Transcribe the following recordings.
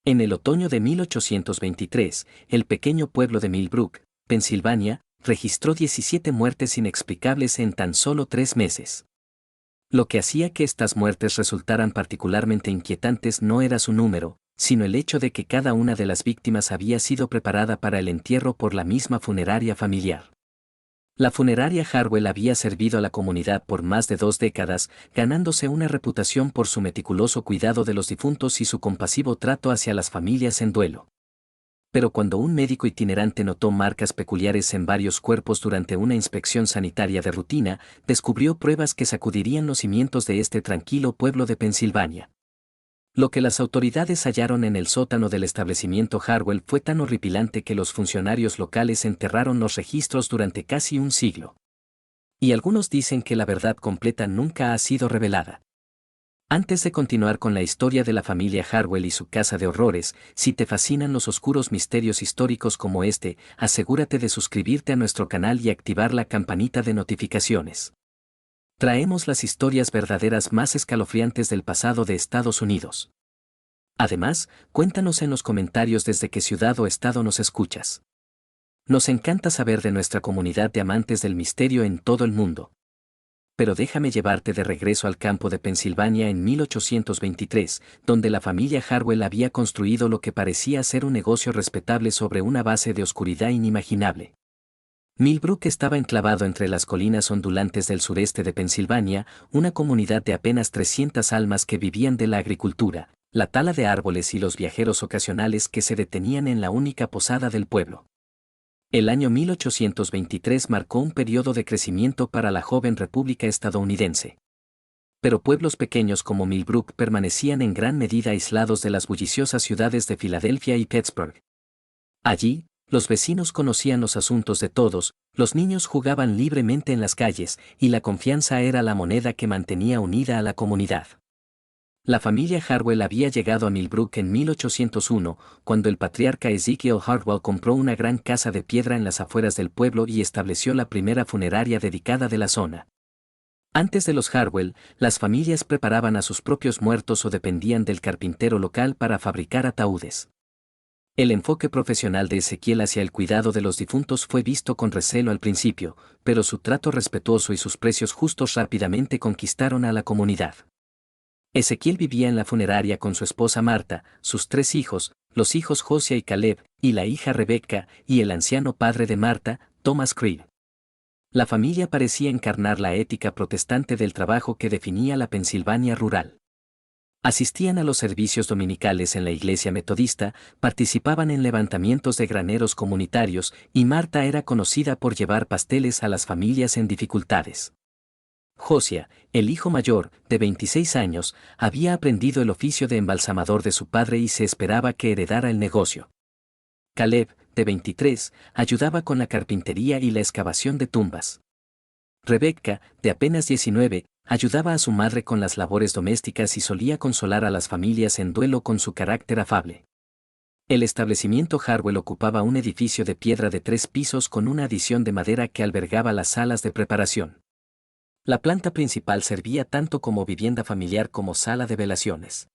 En el otoño de 1823, el pequeño pueblo de Millbrook, Pensilvania, registró 17 muertes inexplicables en tan solo 3 meses. Lo que hacía que estas muertes resultaran particularmente inquietantes no era su número, sino el hecho de que cada una de las víctimas había sido preparada para el entierro por la misma funeraria familiar. La funeraria Harwell había servido a la comunidad por más de 2 décadas, ganándose una reputación por su meticuloso cuidado de los difuntos y su compasivo trato hacia las familias en duelo. Pero cuando un médico itinerante notó marcas peculiares en varios cuerpos durante una inspección sanitaria de rutina, descubrió pruebas que sacudirían los cimientos de este tranquilo pueblo de Pensilvania. Lo que las autoridades hallaron en el sótano del establecimiento Harwell fue tan horripilante que los funcionarios locales enterraron los registros durante casi un siglo. Y algunos dicen que la verdad completa nunca ha sido revelada. Antes de continuar con la historia de la familia Harwell y su casa de horrores, si te fascinan los oscuros misterios históricos como este, asegúrate de suscribirte a nuestro canal y activar la campanita de notificaciones. Traemos las historias verdaderas más escalofriantes del pasado de Estados Unidos. Además, cuéntanos en los comentarios desde qué ciudad o estado nos escuchas. Nos encanta saber de nuestra comunidad de amantes del misterio en todo el mundo. Pero déjame llevarte de regreso al campo de Pensilvania en 1823, donde la familia Harwell había construido lo que parecía ser un negocio respetable sobre una base de oscuridad inimaginable. Millbrook estaba enclavado entre las colinas ondulantes del sureste de Pensilvania, una comunidad de apenas 300 almas que vivían de la agricultura, la tala de árboles y los viajeros ocasionales que se detenían en la única posada del pueblo. El año 1823 marcó un periodo de crecimiento para la joven república estadounidense. Pero pueblos pequeños como Millbrook permanecían en gran medida aislados de las bulliciosas ciudades de Filadelfia y Pittsburgh. Allí, los vecinos conocían los asuntos de todos, los niños jugaban libremente en las calles, y la confianza era la moneda que mantenía unida a la comunidad. La familia Harwell había llegado a Millbrook en 1801, cuando el patriarca Ezekiel Harwell compró una gran casa de piedra en las afueras del pueblo y estableció la primera funeraria dedicada de la zona. Antes de los Harwell, las familias preparaban a sus propios muertos o dependían del carpintero local para fabricar ataúdes. El enfoque profesional de Ezequiel hacia el cuidado de los difuntos fue visto con recelo al principio, pero su trato respetuoso y sus precios justos rápidamente conquistaron a la comunidad. Ezequiel vivía en la funeraria con su esposa Marta, sus 3 hijos, los hijos Josia y Caleb, y la hija Rebecca, y el anciano padre de Marta, Thomas Creed. La familia parecía encarnar la ética protestante del trabajo que definía la Pensilvania rural. Asistían a los servicios dominicales en la iglesia metodista, participaban en levantamientos de graneros comunitarios, y Marta era conocida por llevar pasteles a las familias en dificultades. Josia, el hijo mayor, de 26 años, había aprendido el oficio de embalsamador de su padre y se esperaba que heredara el negocio. Caleb, de 23, ayudaba con la carpintería y la excavación de tumbas. Rebecca, de apenas 19, ayudaba a su madre con las labores domésticas y solía consolar a las familias en duelo con su carácter afable. El establecimiento Harwell ocupaba un edificio de piedra de 3 pisos con una adición de madera que albergaba las salas de preparación. La planta principal servía tanto como vivienda familiar como sala de velaciones.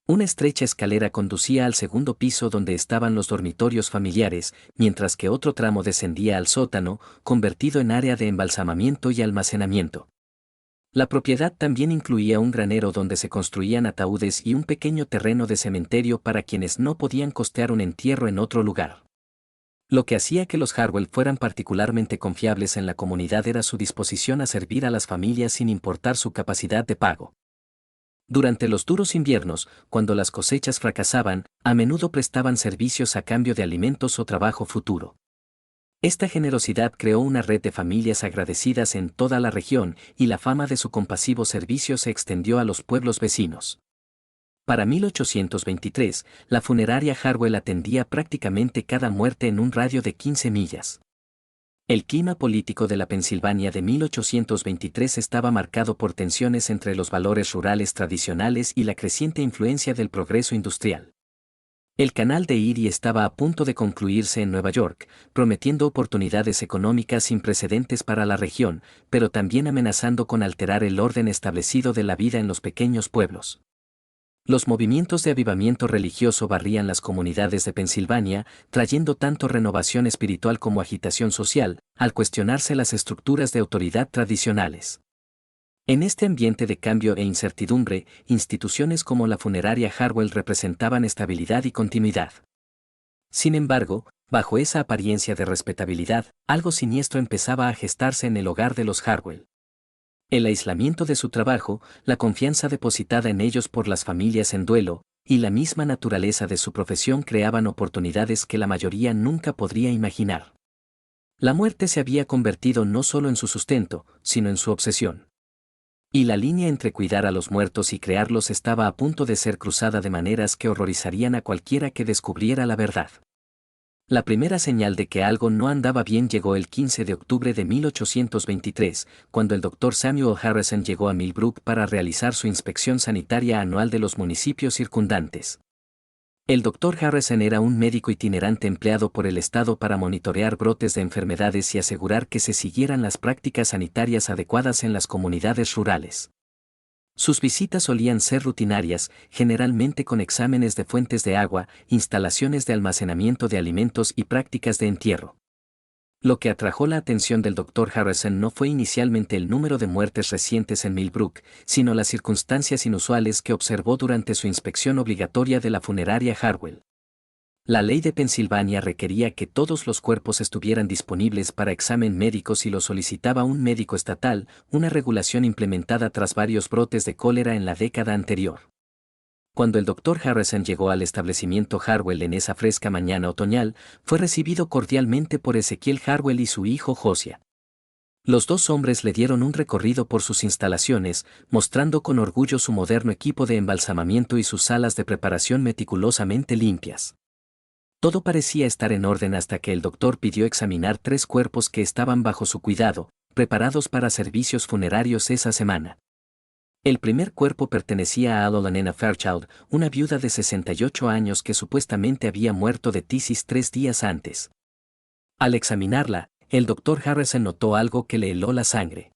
Una estrecha escalera conducía al segundo piso donde estaban los dormitorios familiares, mientras que otro tramo descendía al sótano, convertido en área de embalsamamiento y almacenamiento. La propiedad también incluía un granero donde se construían ataúdes y un pequeño terreno de cementerio para quienes no podían costear un entierro en otro lugar. Lo que hacía que los Harwell fueran particularmente confiables en la comunidad era su disposición a servir a las familias sin importar su capacidad de pago. Durante los duros inviernos, cuando las cosechas fracasaban, a menudo prestaban servicios a cambio de alimentos o trabajo futuro. Esta generosidad creó una red de familias agradecidas en toda la región y la fama de su compasivo servicio se extendió a los pueblos vecinos. Para 1823, la funeraria Harwell atendía prácticamente cada muerte en un radio de 15 millas. El clima político de la Pensilvania de 1823 estaba marcado por tensiones entre los valores rurales tradicionales y la creciente influencia del progreso industrial. El canal de Erie estaba a punto de concluirse en Nueva York, prometiendo oportunidades económicas sin precedentes para la región, pero también amenazando con alterar el orden establecido de la vida en los pequeños pueblos. Los movimientos de avivamiento religioso barrían las comunidades de Pensilvania, trayendo tanto renovación espiritual como agitación social, al cuestionarse las estructuras de autoridad tradicionales. En este ambiente de cambio e incertidumbre, instituciones como la funeraria Harwell representaban estabilidad y continuidad. Sin embargo, bajo esa apariencia de respetabilidad, algo siniestro empezaba a gestarse en el hogar de los Harwell. El aislamiento de su trabajo, la confianza depositada en ellos por las familias en duelo, y la misma naturaleza de su profesión creaban oportunidades que la mayoría nunca podría imaginar. La muerte se había convertido no solo en su sustento, sino en su obsesión. Y la línea entre cuidar a los muertos y crearlos estaba a punto de ser cruzada de maneras que horrorizarían a cualquiera que descubriera la verdad. La primera señal de que algo no andaba bien llegó el 15 de octubre de 1823, cuando el Dr. Samuel Harrison llegó a Millbrook para realizar su inspección sanitaria anual de los municipios circundantes. El Dr. Harrison era un médico itinerante empleado por el Estado para monitorear brotes de enfermedades y asegurar que se siguieran las prácticas sanitarias adecuadas en las comunidades rurales. Sus visitas solían ser rutinarias, generalmente con exámenes de fuentes de agua, instalaciones de almacenamiento de alimentos y prácticas de entierro. Lo que atrajo la atención del Dr. Harrison no fue inicialmente el número de muertes recientes en Millbrook, sino las circunstancias inusuales que observó durante su inspección obligatoria de la funeraria Harwell. La ley de Pensilvania requería que todos los cuerpos estuvieran disponibles para examen médico si lo solicitaba un médico estatal, una regulación implementada tras varios brotes de cólera en la década anterior. Cuando el Dr. Harrison llegó al establecimiento Harwell en esa fresca mañana otoñal, fue recibido cordialmente por Ezequiel Harwell y su hijo Josiah. Los dos hombres le dieron un recorrido por sus instalaciones, mostrando con orgullo su moderno equipo de embalsamamiento y sus salas de preparación meticulosamente limpias. Todo parecía estar en orden hasta que el doctor pidió examinar 3 cuerpos que estaban bajo su cuidado, preparados para servicios funerarios esa semana. El primer cuerpo pertenecía a Alolana Fairchild, una viuda de 68 años que supuestamente había muerto de tisis 3 días antes. Al examinarla, el doctor Harrison notó algo que le heló la sangre.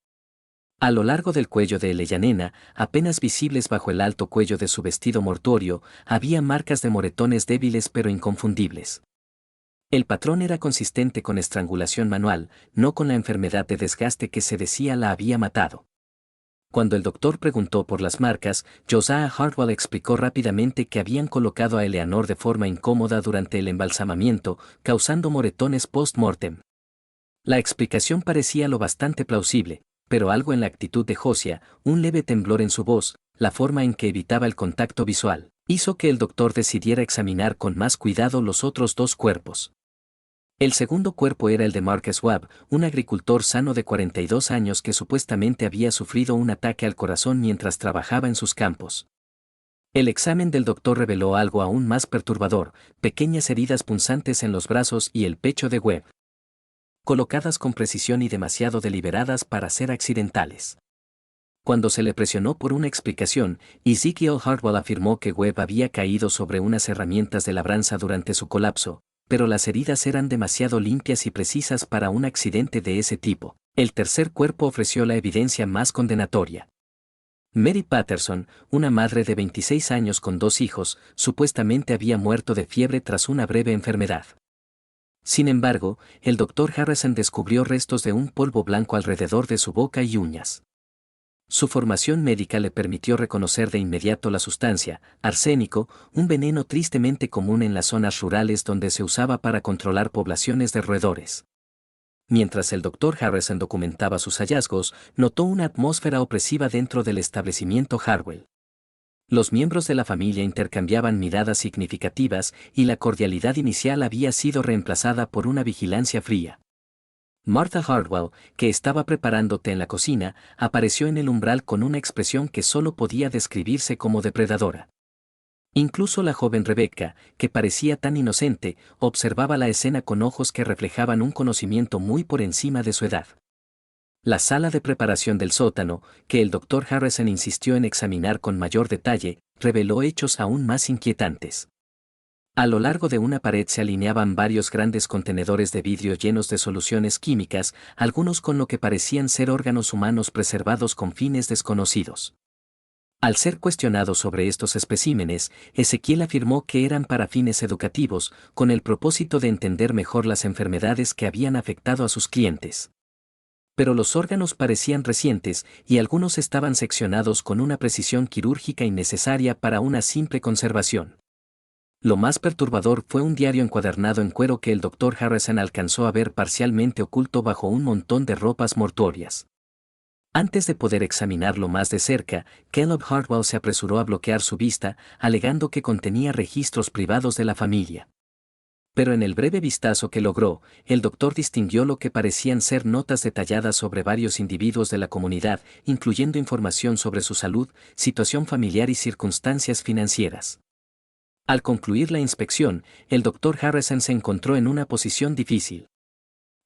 A lo largo del cuello de Eleyanena, apenas visibles bajo el alto cuello de su vestido mortuorio, había marcas de moretones débiles pero inconfundibles. El patrón era consistente con estrangulación manual, no con la enfermedad de desgaste que se decía la había matado. Cuando el doctor preguntó por las marcas, Josiah Hartwell explicó rápidamente que habían colocado a Eleanor de forma incómoda durante el embalsamamiento, causando moretones post-mortem. La explicación parecía lo bastante plausible, pero algo en la actitud de Josiah, un leve temblor en su voz, la forma en que evitaba el contacto visual, hizo que el doctor decidiera examinar con más cuidado los otros 2 cuerpos. El segundo cuerpo era el de Marcus Webb, un agricultor sano de 42 años que supuestamente había sufrido un ataque al corazón mientras trabajaba en sus campos. El examen del doctor reveló algo aún más perturbador, pequeñas heridas punzantes en los brazos y el pecho de Webb, colocadas con precisión y demasiado deliberadas para ser accidentales. Cuando se le presionó por una explicación, Ezekiel Hartwell afirmó que Webb había caído sobre unas herramientas de labranza durante su colapso, pero las heridas eran demasiado limpias y precisas para un accidente de ese tipo. El tercer cuerpo ofreció la evidencia más condenatoria. Mary Patterson, una madre de 26 años con 2 hijos, supuestamente había muerto de fiebre tras una breve enfermedad. Sin embargo, el Dr. Harrison descubrió restos de un polvo blanco alrededor de su boca y uñas. Su formación médica le permitió reconocer de inmediato la sustancia, arsénico, un veneno tristemente común en las zonas rurales donde se usaba para controlar poblaciones de roedores. Mientras el Dr. Harrison documentaba sus hallazgos, notó una atmósfera opresiva dentro del establecimiento Harwell. Los miembros de la familia intercambiaban miradas significativas y la cordialidad inicial había sido reemplazada por una vigilancia fría. Martha Hartwell, que estaba preparando té en la cocina, apareció en el umbral con una expresión que solo podía describirse como depredadora. Incluso la joven Rebecca, que parecía tan inocente, observaba la escena con ojos que reflejaban un conocimiento muy por encima de su edad. La sala de preparación del sótano, que el Dr. Harrison insistió en examinar con mayor detalle, reveló hechos aún más inquietantes. A lo largo de una pared se alineaban varios grandes contenedores de vidrio llenos de soluciones químicas, algunos con lo que parecían ser órganos humanos preservados con fines desconocidos. Al ser cuestionado sobre estos especímenes, Ezequiel afirmó que eran para fines educativos, con el propósito de entender mejor las enfermedades que habían afectado a sus clientes. Pero los órganos parecían recientes y algunos estaban seccionados con una precisión quirúrgica innecesaria para una simple conservación. Lo más perturbador fue un diario encuadernado en cuero que el Dr. Harrison alcanzó a ver parcialmente oculto bajo un montón de ropas mortuorias. Antes de poder examinarlo más de cerca, Caleb Hartwell se apresuró a bloquear su vista, alegando que contenía registros privados de la familia. Pero en el breve vistazo que logró, el doctor distinguió lo que parecían ser notas detalladas sobre varios individuos de la comunidad, incluyendo información sobre su salud, situación familiar y circunstancias financieras. Al concluir la inspección, el Dr. Harrison se encontró en una posición difícil.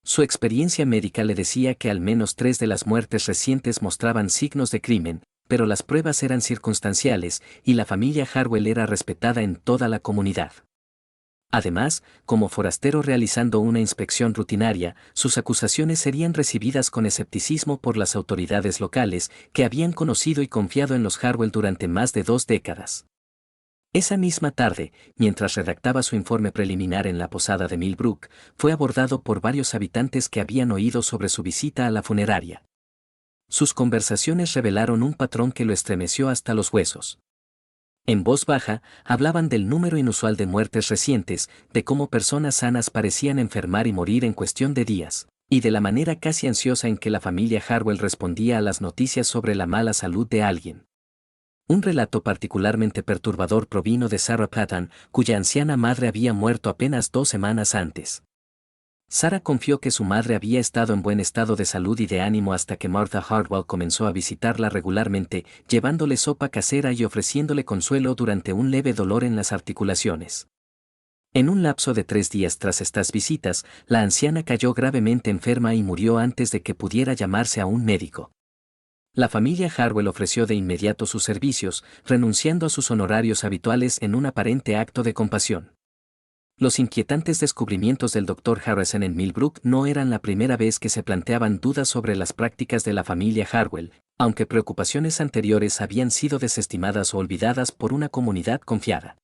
Su experiencia médica le decía que al menos 3 de las muertes recientes mostraban signos de crimen, pero las pruebas eran circunstanciales y la familia Hartwell era respetada en toda la comunidad. Además, como forastero realizando una inspección rutinaria, sus acusaciones serían recibidas con escepticismo por las autoridades locales que habían conocido y confiado en los Hartwell durante más de 2 décadas. Esa misma tarde, mientras redactaba su informe preliminar en la posada de Millbrook, fue abordado por varios habitantes que habían oído sobre su visita a la funeraria. Sus conversaciones revelaron un patrón que lo estremeció hasta los huesos. En voz baja, hablaban del número inusual de muertes recientes, de cómo personas sanas parecían enfermar y morir en cuestión de días, y de la manera casi ansiosa en que la familia Hartwell respondía a las noticias sobre la mala salud de alguien. Un relato particularmente perturbador provino de Sarah Patton, cuya anciana madre había muerto apenas 2 semanas antes. Sarah confió que su madre había estado en buen estado de salud y de ánimo hasta que Martha Hartwell comenzó a visitarla regularmente, llevándole sopa casera y ofreciéndole consuelo durante un leve dolor en las articulaciones. En un lapso de 3 días tras estas visitas, la anciana cayó gravemente enferma y murió antes de que pudiera llamarse a un médico. La familia Hartwell ofreció de inmediato sus servicios, renunciando a sus honorarios habituales en un aparente acto de compasión. Los inquietantes descubrimientos del Dr. Harrison en Millbrook no eran la primera vez que se planteaban dudas sobre las prácticas de la familia Hartwell, aunque preocupaciones anteriores habían sido desestimadas o olvidadas por una comunidad confiada.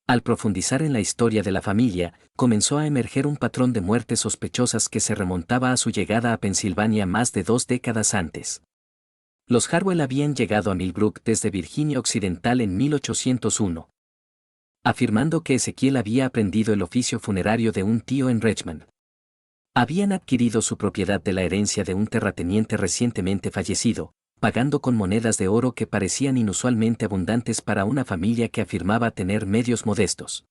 Al profundizar en la historia de la familia, comenzó a emerger un patrón de muertes sospechosas que se remontaba a su llegada a Pensilvania más de 2 décadas antes. Los Hartwell habían llegado a Millbrook desde Virginia Occidental en 1801. Afirmando que Ezequiel había aprendido el oficio funerario de un tío en Richmond. Habían adquirido su propiedad de la herencia de un terrateniente recientemente fallecido, pagando con monedas de oro que parecían inusualmente abundantes para una familia que afirmaba tener medios modestos.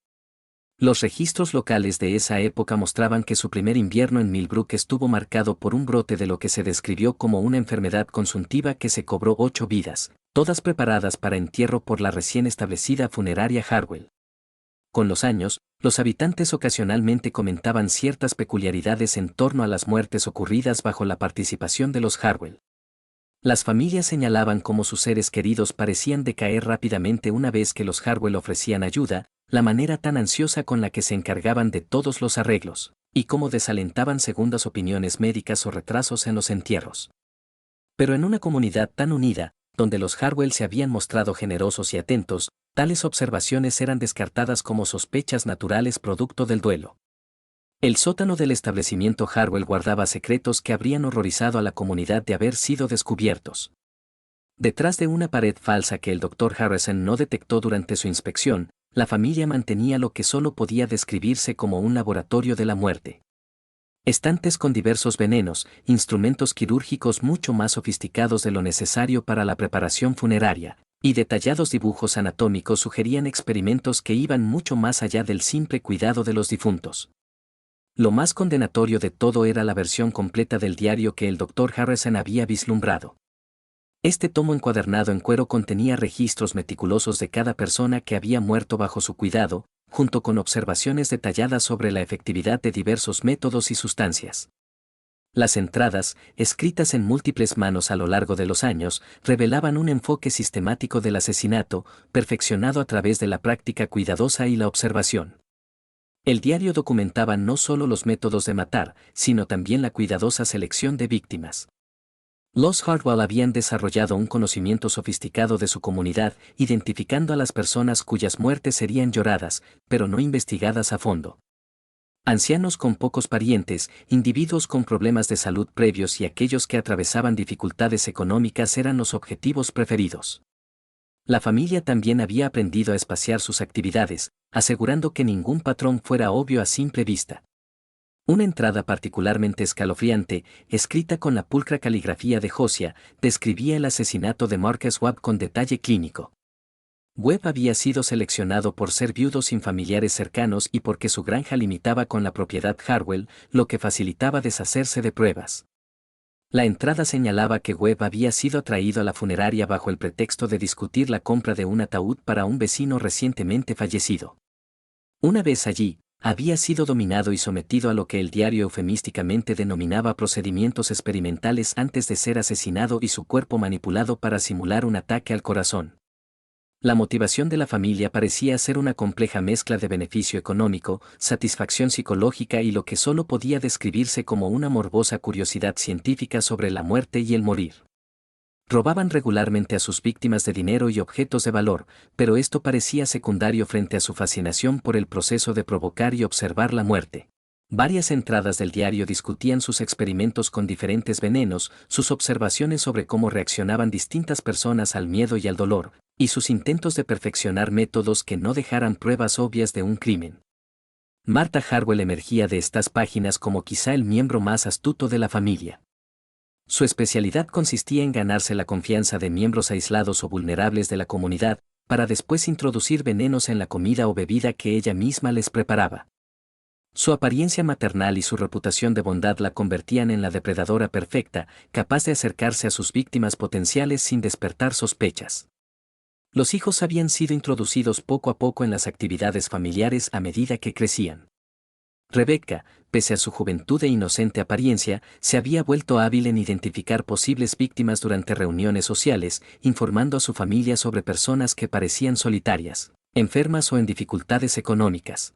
Los registros locales de esa época mostraban que su primer invierno en Millbrook estuvo marcado por un brote de lo que se describió como una enfermedad consuntiva que se cobró 8 vidas, todas preparadas para entierro por la recién establecida funeraria Hartwell. Con los años, los habitantes ocasionalmente comentaban ciertas peculiaridades en torno a las muertes ocurridas bajo la participación de los Hartwell. Las familias señalaban cómo sus seres queridos parecían decaer rápidamente una vez que los Hartwell ofrecían ayuda, la manera tan ansiosa con la que se encargaban de todos los arreglos, y cómo desalentaban segundas opiniones médicas o retrasos en los entierros. Pero en una comunidad tan unida, donde los Hartwell se habían mostrado generosos y atentos, tales observaciones eran descartadas como sospechas naturales producto del duelo. El sótano del establecimiento Hartwell guardaba secretos que habrían horrorizado a la comunidad de haber sido descubiertos. Detrás de una pared falsa que el Dr. Harrison no detectó durante su inspección, la familia mantenía lo que solo podía describirse como un laboratorio de la muerte. Estantes con diversos venenos, instrumentos quirúrgicos mucho más sofisticados de lo necesario para la preparación funeraria, y detallados dibujos anatómicos sugerían experimentos que iban mucho más allá del simple cuidado de los difuntos. Lo más condenatorio de todo era la versión completa del diario que el Dr. Harrison había vislumbrado. Este tomo encuadernado en cuero contenía registros meticulosos de cada persona que había muerto bajo su cuidado, junto con observaciones detalladas sobre la efectividad de diversos métodos y sustancias. Las entradas, escritas en múltiples manos a lo largo de los años, revelaban un enfoque sistemático del asesinato, perfeccionado a través de la práctica cuidadosa y la observación. El diario documentaba no solo los métodos de matar, sino también la cuidadosa selección de víctimas. Los Hardwell habían desarrollado un conocimiento sofisticado de su comunidad, identificando a las personas cuyas muertes serían lloradas, pero no investigadas a fondo. Ancianos con pocos parientes, individuos con problemas de salud previos y aquellos que atravesaban dificultades económicas eran los objetivos preferidos. La familia también había aprendido a espaciar sus actividades, asegurando que ningún patrón fuera obvio a simple vista. Una entrada particularmente escalofriante, escrita con la pulcra caligrafía de Josiah, describía el asesinato de Marcus Webb con detalle clínico. Webb había sido seleccionado por ser viudo sin familiares cercanos y porque su granja limitaba con la propiedad Hardwell, lo que facilitaba deshacerse de pruebas. La entrada señalaba que Webb había sido atraído a la funeraria bajo el pretexto de discutir la compra de un ataúd para un vecino recientemente fallecido. Una vez allí, había sido dominado y sometido a lo que el diario eufemísticamente denominaba procedimientos experimentales antes de ser asesinado y su cuerpo manipulado para simular un ataque al corazón. La motivación de la familia parecía ser una compleja mezcla de beneficio económico, satisfacción psicológica y lo que solo podía describirse como una morbosa curiosidad científica sobre la muerte y el morir. Robaban regularmente a sus víctimas de dinero y objetos de valor, pero esto parecía secundario frente a su fascinación por el proceso de provocar y observar la muerte. Varias entradas del diario discutían sus experimentos con diferentes venenos, sus observaciones sobre cómo reaccionaban distintas personas al miedo y al dolor, y sus intentos de perfeccionar métodos que no dejaran pruebas obvias de un crimen. Martha Hardwell emergía de estas páginas como quizá el miembro más astuto de la familia. Su especialidad consistía en ganarse la confianza de miembros aislados o vulnerables de la comunidad, para después introducir venenos en la comida o bebida que ella misma les preparaba. Su apariencia maternal y su reputación de bondad la convertían en la depredadora perfecta, capaz de acercarse a sus víctimas potenciales sin despertar sospechas. Los hijos habían sido introducidos poco a poco en las actividades familiares a medida que crecían. Rebecca, pese a su juventud e inocente apariencia, se había vuelto hábil en identificar posibles víctimas durante reuniones sociales, informando a su familia sobre personas que parecían solitarias, enfermas o en dificultades económicas.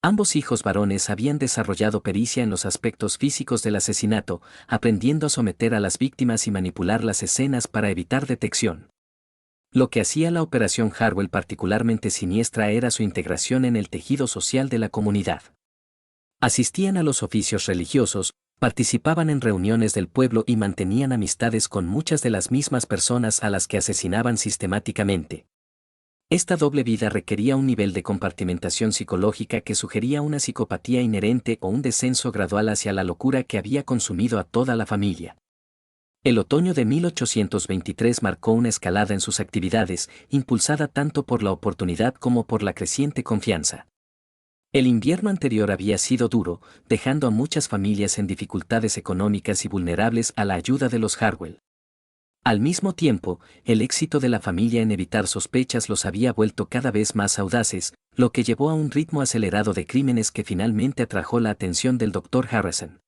Ambos hijos varones habían desarrollado pericia en los aspectos físicos del asesinato, aprendiendo a someter a las víctimas y manipular las escenas para evitar detección. Lo que hacía la operación Hardwell particularmente siniestra era su integración en el tejido social de la comunidad. Asistían a los oficios religiosos, participaban en reuniones del pueblo y mantenían amistades con muchas de las mismas personas a las que asesinaban sistemáticamente. Esta doble vida requería un nivel de compartimentación psicológica que sugería una psicopatía inherente o un descenso gradual hacia la locura que había consumido a toda la familia. El otoño de 1823 marcó una escalada en sus actividades, impulsada tanto por la oportunidad como por la creciente confianza. El invierno anterior había sido duro, dejando a muchas familias en dificultades económicas y vulnerables a la ayuda de los Hardwell. Al mismo tiempo, el éxito de la familia en evitar sospechas los había vuelto cada vez más audaces, lo que llevó a un ritmo acelerado de crímenes que finalmente atrajo la atención del Dr. Harrison.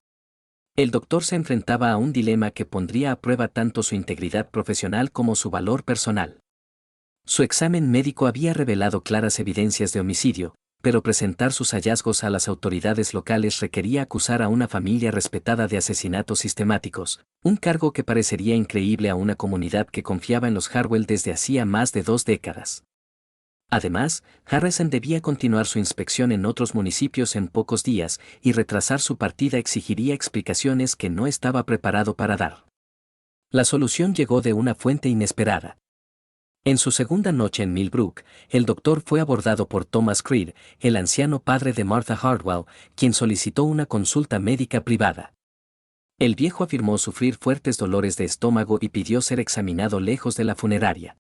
El doctor se enfrentaba a un dilema que pondría a prueba tanto su integridad profesional como su valor personal. Su examen médico había revelado claras evidencias de homicidio, pero presentar sus hallazgos a las autoridades locales requería acusar a una familia respetada de asesinatos sistemáticos, un cargo que parecería increíble a una comunidad que confiaba en los Hardwell desde hacía más de 2 décadas. Además, Harrison debía continuar su inspección en otros municipios en pocos días, y retrasar su partida exigiría explicaciones que no estaba preparado para dar. La solución llegó de una fuente inesperada. En su segunda noche en Millbrook, el doctor fue abordado por Thomas Creed, el anciano padre de Martha Hardwell, quien solicitó una consulta médica privada. El viejo afirmó sufrir fuertes dolores de estómago y pidió ser examinado lejos de la funeraria.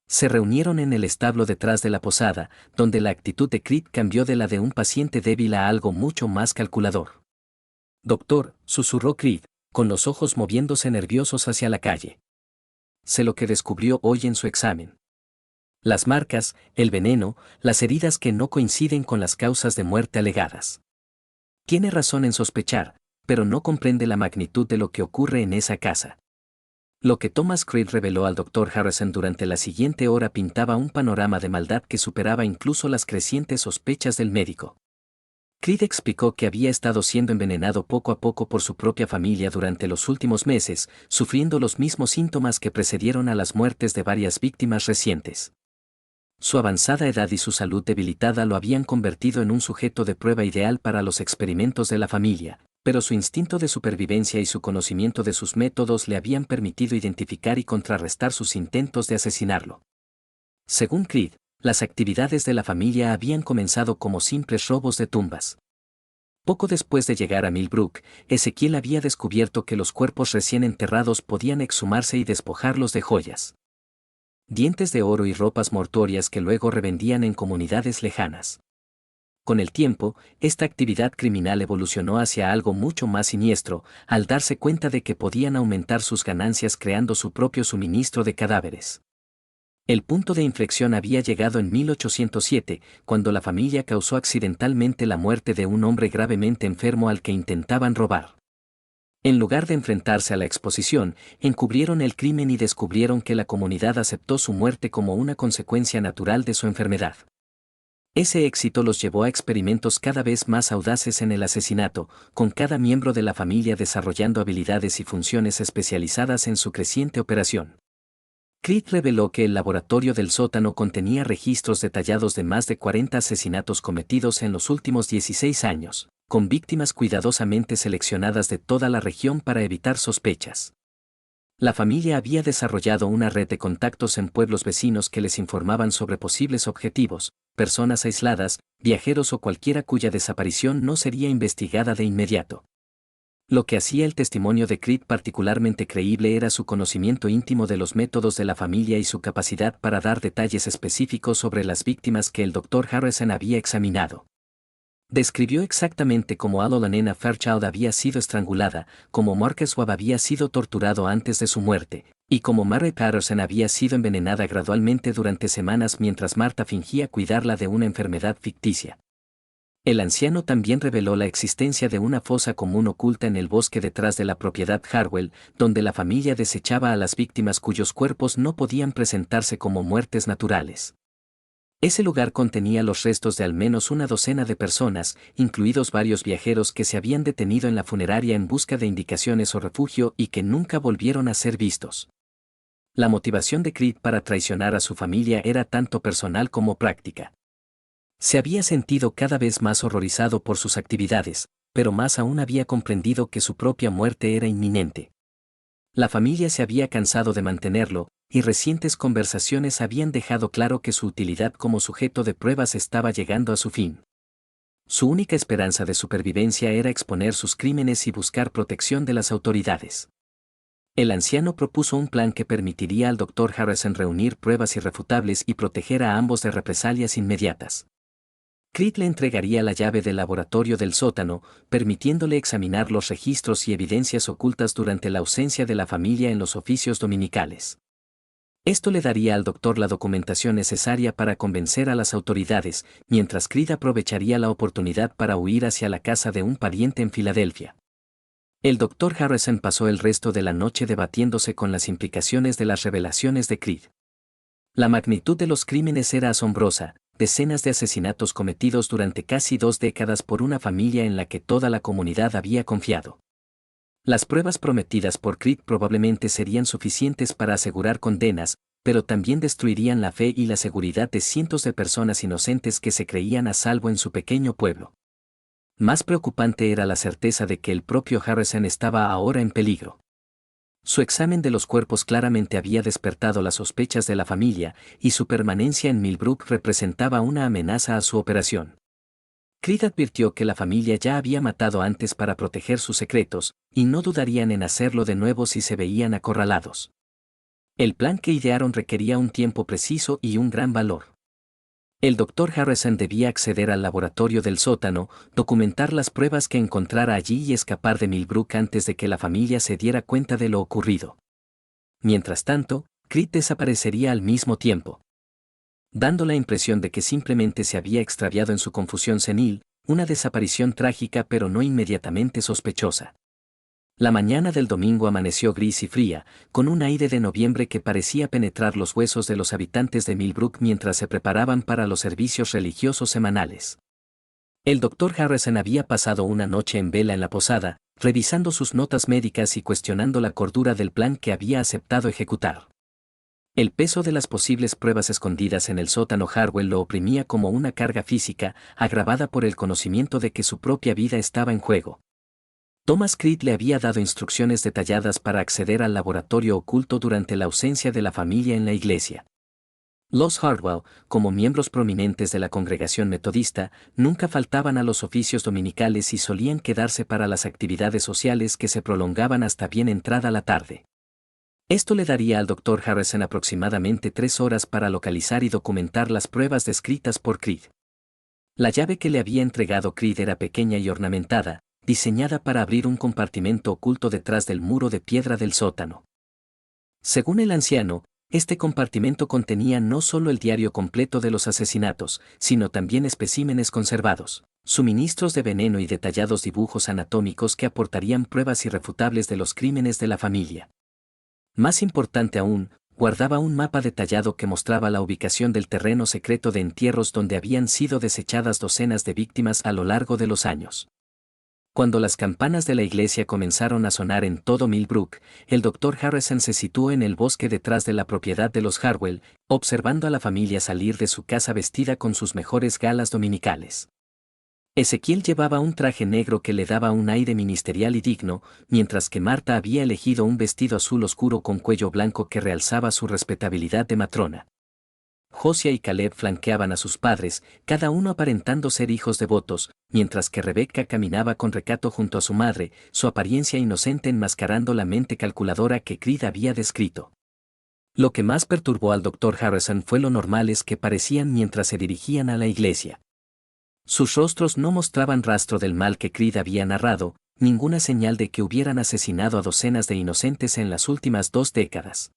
Se reunieron en el establo detrás de la posada, donde la actitud de Creed cambió de la de un paciente débil a algo mucho más calculador. «Doctor», susurró Creed, con los ojos moviéndose nerviosos hacia la calle. «Sé lo que descubrió hoy en su examen. Las marcas, el veneno, las heridas que no coinciden con las causas de muerte alegadas. Tiene razón en sospechar, pero no comprende la magnitud de lo que ocurre en esa casa». Lo que Thomas Creed reveló al Dr. Harrison durante la siguiente hora pintaba un panorama de maldad que superaba incluso las crecientes sospechas del médico. Creed explicó que había estado siendo envenenado poco a poco por su propia familia durante los últimos meses, sufriendo los mismos síntomas que precedieron a las muertes de varias víctimas recientes. Su avanzada edad y su salud debilitada lo habían convertido en un sujeto de prueba ideal para los experimentos de la familia, pero su instinto de supervivencia y su conocimiento de sus métodos le habían permitido identificar y contrarrestar sus intentos de asesinarlo. Según Creed, las actividades de la familia habían comenzado como simples robos de tumbas. Poco después de llegar a Millbrook, Ezequiel había descubierto que los cuerpos recién enterrados podían exhumarse y despojarlos de joyas, dientes de oro y ropas mortuorias que luego revendían en comunidades lejanas. Con el tiempo, esta actividad criminal evolucionó hacia algo mucho más siniestro, al darse cuenta de que podían aumentar sus ganancias creando su propio suministro de cadáveres. El punto de inflexión había llegado en 1807, cuando la familia causó accidentalmente la muerte de un hombre gravemente enfermo al que intentaban robar. En lugar de enfrentarse a la exposición, encubrieron el crimen y descubrieron que la comunidad aceptó su muerte como una consecuencia natural de su enfermedad. Ese éxito los llevó a experimentos cada vez más audaces en el asesinato, con cada miembro de la familia desarrollando habilidades y funciones especializadas en su creciente operación. Creed reveló que el laboratorio del sótano contenía registros detallados de más de 40 asesinatos cometidos en los últimos 16 años, con víctimas cuidadosamente seleccionadas de toda la región para evitar sospechas. La familia había desarrollado una red de contactos en pueblos vecinos que les informaban sobre posibles objetivos, personas aisladas, viajeros o cualquiera cuya desaparición no sería investigada de inmediato. Lo que hacía el testimonio de Creed particularmente creíble era su conocimiento íntimo de los métodos de la familia y su capacidad para dar detalles específicos sobre las víctimas que el Dr. Harrison había examinado. Describió exactamente cómo la nena Fairchild había sido estrangulada, cómo Marcus Webb había sido torturado antes de su muerte, y cómo Mary Patterson había sido envenenada gradualmente durante semanas mientras Martha fingía cuidarla de una enfermedad ficticia. El anciano también reveló la existencia de una fosa común oculta en el bosque detrás de la propiedad Harwell, donde la familia desechaba a las víctimas cuyos cuerpos no podían presentarse como muertes naturales. Ese lugar contenía los restos de al menos una docena de personas, incluidos varios viajeros que se habían detenido en la funeraria en busca de indicaciones o refugio y que nunca volvieron a ser vistos. La motivación de Creed para traicionar a su familia era tanto personal como práctica. Se había sentido cada vez más horrorizado por sus actividades, pero más aún había comprendido que su propia muerte era inminente. La familia se había cansado de mantenerlo, y recientes conversaciones habían dejado claro que su utilidad como sujeto de pruebas estaba llegando a su fin. Su única esperanza de supervivencia era exponer sus crímenes y buscar protección de las autoridades. El anciano propuso un plan que permitiría al Dr. Harrison reunir pruebas irrefutables y proteger a ambos de represalias inmediatas. Creed le entregaría la llave del laboratorio del sótano, permitiéndole examinar los registros y evidencias ocultas durante la ausencia de la familia en los oficios dominicales. Esto le daría al doctor la documentación necesaria para convencer a las autoridades, mientras Creed aprovecharía la oportunidad para huir hacia la casa de un pariente en Filadelfia. El Dr. Harrison pasó el resto de la noche debatiéndose con las implicaciones de las revelaciones de Creed. La magnitud de los crímenes era asombrosa, decenas de asesinatos cometidos durante casi 2 décadas por una familia en la que toda la comunidad había confiado. Las pruebas prometidas por Creed probablemente serían suficientes para asegurar condenas, pero también destruirían la fe y la seguridad de cientos de personas inocentes que se creían a salvo en su pequeño pueblo. Más preocupante era la certeza de que el propio Harrison estaba ahora en peligro. Su examen de los cuerpos claramente había despertado las sospechas de la familia, y su permanencia en Millbrook representaba una amenaza a su operación. Creed advirtió que la familia ya había matado antes para proteger sus secretos, y no dudarían en hacerlo de nuevo si se veían acorralados. El plan que idearon requería un tiempo preciso y un gran valor. El Dr. Harrison debía acceder al laboratorio del sótano, documentar las pruebas que encontrara allí y escapar de Millbrook antes de que la familia se diera cuenta de lo ocurrido. Mientras tanto, Creed desaparecería al mismo tiempo. Dando la impresión de que simplemente se había extraviado en su confusión senil, una desaparición trágica pero no inmediatamente sospechosa. La mañana del domingo amaneció gris y fría, con un aire de noviembre que parecía penetrar los huesos de los habitantes de Millbrook mientras se preparaban para los servicios religiosos semanales. El doctor Harrison había pasado una noche en vela en la posada, revisando sus notas médicas y cuestionando la cordura del plan que había aceptado ejecutar. El peso de las posibles pruebas escondidas en el sótano Harwell lo oprimía como una carga física, agravada por el conocimiento de que su propia vida estaba en juego. Thomas Creed le había dado instrucciones detalladas para acceder al laboratorio oculto durante la ausencia de la familia en la iglesia. Los Harwell, como miembros prominentes de la congregación metodista, nunca faltaban a los oficios dominicales y solían quedarse para las actividades sociales que se prolongaban hasta bien entrada la tarde. Esto le daría al Dr. Harrison aproximadamente 3 horas para localizar y documentar las pruebas descritas por Creed. La llave que le había entregado Creed era pequeña y ornamentada, diseñada para abrir un compartimento oculto detrás del muro de piedra del sótano. Según el anciano, este compartimento contenía no solo el diario completo de los asesinatos, sino también especímenes conservados, suministros de veneno y detallados dibujos anatómicos que aportarían pruebas irrefutables de los crímenes de la familia. Más importante aún, guardaba un mapa detallado que mostraba la ubicación del terreno secreto de entierros donde habían sido desechadas docenas de víctimas a lo largo de los años. Cuando las campanas de la iglesia comenzaron a sonar en todo Millbrook, el Dr. Harrison se situó en el bosque detrás de la propiedad de los Harwell, observando a la familia salir de su casa vestida con sus mejores galas dominicales. Ezequiel llevaba un traje negro que le daba un aire ministerial y digno, mientras que Marta había elegido un vestido azul oscuro con cuello blanco que realzaba su respetabilidad de matrona. Josiah y Caleb flanqueaban a sus padres, cada uno aparentando ser hijos devotos, mientras que Rebecca caminaba con recato junto a su madre, su apariencia inocente enmascarando la mente calculadora que Creed había descrito. Lo que más perturbó al Dr. Harrison fue lo normales que parecían mientras se dirigían a la iglesia. Sus rostros no mostraban rastro del mal que Creed había narrado, ninguna señal de que hubieran asesinado a docenas de inocentes en las últimas 2 décadas.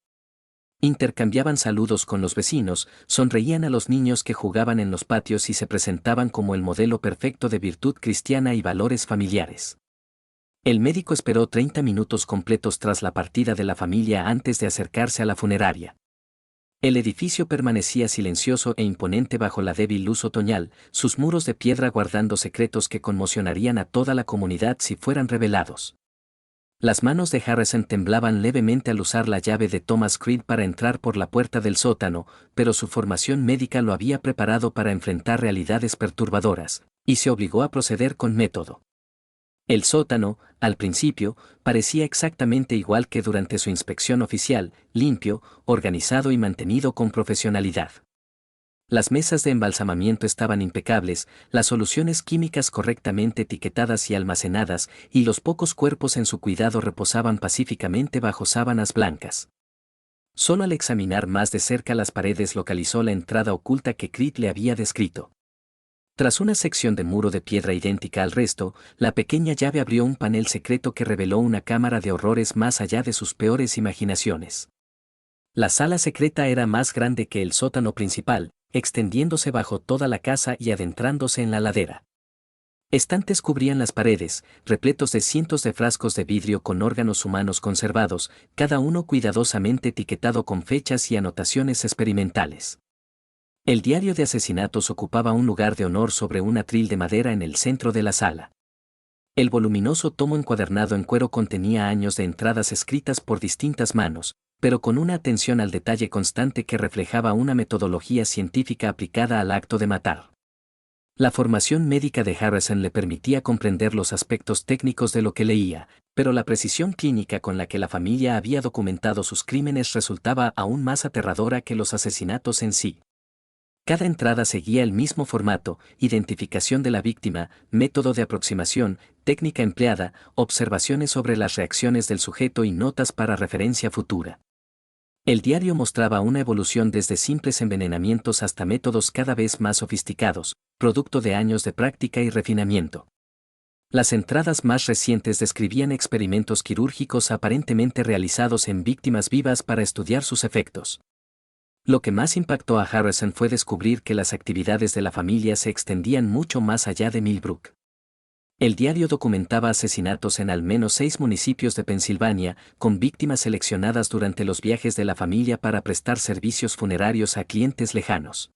Intercambiaban saludos con los vecinos, sonreían a los niños que jugaban en los patios y se presentaban como el modelo perfecto de virtud cristiana y valores familiares. El médico esperó 30 minutos completos tras la partida de la familia antes de acercarse a la funeraria. El edificio permanecía silencioso e imponente bajo la débil luz otoñal, sus muros de piedra guardando secretos que conmocionarían a toda la comunidad si fueran revelados. Las manos de Harrison temblaban levemente al usar la llave de Thomas Creed para entrar por la puerta del sótano, pero su formación médica lo había preparado para enfrentar realidades perturbadoras, y se obligó a proceder con método. El sótano, al principio, parecía exactamente igual que durante su inspección oficial, limpio, organizado y mantenido con profesionalidad. Las mesas de embalsamamiento estaban impecables, las soluciones químicas correctamente etiquetadas y almacenadas, y los pocos cuerpos en su cuidado reposaban pacíficamente bajo sábanas blancas. Solo al examinar más de cerca las paredes localizó la entrada oculta que Creed le había descrito. Tras una sección de muro de piedra idéntica al resto, la pequeña llave abrió un panel secreto que reveló una cámara de horrores más allá de sus peores imaginaciones. La sala secreta era más grande que el sótano principal, extendiéndose bajo toda la casa y adentrándose en la ladera. Estantes cubrían las paredes, repletos de cientos de frascos de vidrio con órganos humanos conservados, cada uno cuidadosamente etiquetado con fechas y anotaciones experimentales. El diario de asesinatos ocupaba un lugar de honor sobre un atril de madera en el centro de la sala. El voluminoso tomo encuadernado en cuero contenía años de entradas escritas por distintas manos, pero con una atención al detalle constante que reflejaba una metodología científica aplicada al acto de matar. La formación médica de Harrison le permitía comprender los aspectos técnicos de lo que leía, pero la precisión clínica con la que la familia había documentado sus crímenes resultaba aún más aterradora que los asesinatos en sí. Cada entrada seguía el mismo formato: identificación de la víctima, método de aproximación, técnica empleada, observaciones sobre las reacciones del sujeto y notas para referencia futura. El diario mostraba una evolución desde simples envenenamientos hasta métodos cada vez más sofisticados, producto de años de práctica y refinamiento. Las entradas más recientes describían experimentos quirúrgicos aparentemente realizados en víctimas vivas para estudiar sus efectos. Lo que más impactó a Harrison fue descubrir que las actividades de la familia se extendían mucho más allá de Millbrook. El diario documentaba asesinatos en al menos 6 municipios de Pensilvania, con víctimas seleccionadas durante los viajes de la familia para prestar servicios funerarios a clientes lejanos.